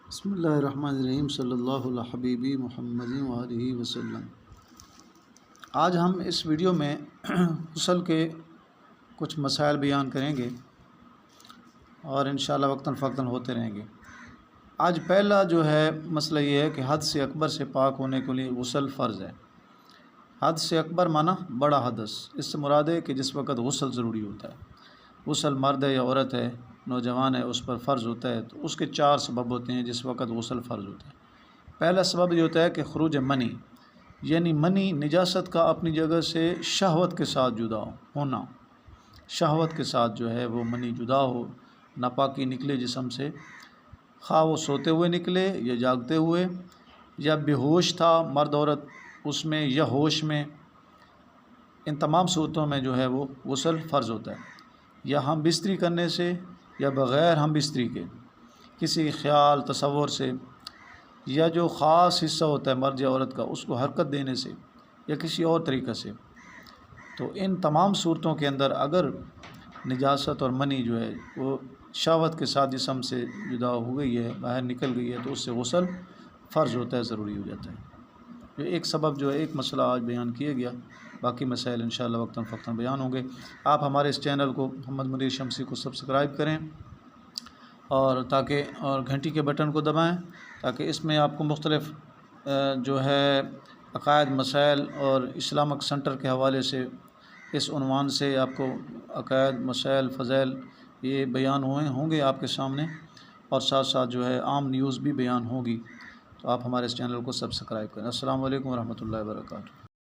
بسم اللہ الرحمن الرحیم صلی اللہ علیہ حبیبی محمد وآلہ وسلم۔ آج ہم اس ویڈیو میں غسل کے کچھ مسائل بیان کریں گے اور انشاءاللہ وقتاً فوقتاً ہوتے رہیں گے۔ آج پہلا جو ہے مسئلہ یہ ہے کہ حد سے اکبر سے پاک ہونے کے لیے غسل فرض ہے۔ حد سے اکبر معنی بڑا حدث، اس سے مراد ہے کہ جس وقت غسل ضروری ہوتا ہے۔ غسل مرد ہے یا عورت ہے، نوجوان ہے، اس پر فرض ہوتا ہے تو اس کے 4 سبب ہوتے ہیں جس وقت غسل فرض ہوتا ہے۔ پہلا سبب یہ ہوتا ہے کہ خروج منی، یعنی منی نجاست کا اپنی جگہ سے شہوت کے ساتھ جدا ہونا، شہوت کے ساتھ جو ہے وہ منی جدا ہو، ناپاکی نکلے جسم سے، خواہ وہ سوتے ہوئے نکلے یا جاگتے ہوئے، یا بے ہوش تھا مرد عورت اس میں یا ہوش میں، ان تمام صورتوں میں جو ہے وہ غسل فرض ہوتا ہے۔ یا ہم بستری کرنے سے یا بغیر ہم بستری کے کسی خیال تصور سے، یا جو خاص حصہ ہوتا ہے مرد یا عورت کا اس کو حرکت دینے سے یا کسی اور طریقے سے، تو ان تمام صورتوں کے اندر اگر نجاست اور منی جو ہے وہ شہوت کے ساتھ جسم سے جدا ہو گئی ہے، باہر نکل گئی ہے، تو اس سے غسل فرض ہوتا ہے، ضروری ہو جاتا ہے۔ یہ ایک سبب جو ہے، ایک مسئلہ آج بیان کیا گیا، باقی مسائل انشاءاللہ وقتاً فوقتاً بیان ہوں گے۔ آپ ہمارے اس چینل کو محمد منیر شمسی کو سبسکرائب کریں اور گھنٹی کے بٹن کو دبائیں تاکہ اس میں آپ کو مختلف جو ہے عقائد، مسائل اور اسلامک سنٹر کے حوالے سے اس عنوان سے آپ کو عقائد، مسائل، فضائل یہ بیان ہوں گے آپ کے سامنے، اور ساتھ ساتھ جو ہے عام نیوز بھی بیان ہوگی۔ تو آپ ہمارے اس چینل کو سبسکرائب کریں۔ السلام علیکم ورحمۃ اللہ وبرکاتہ۔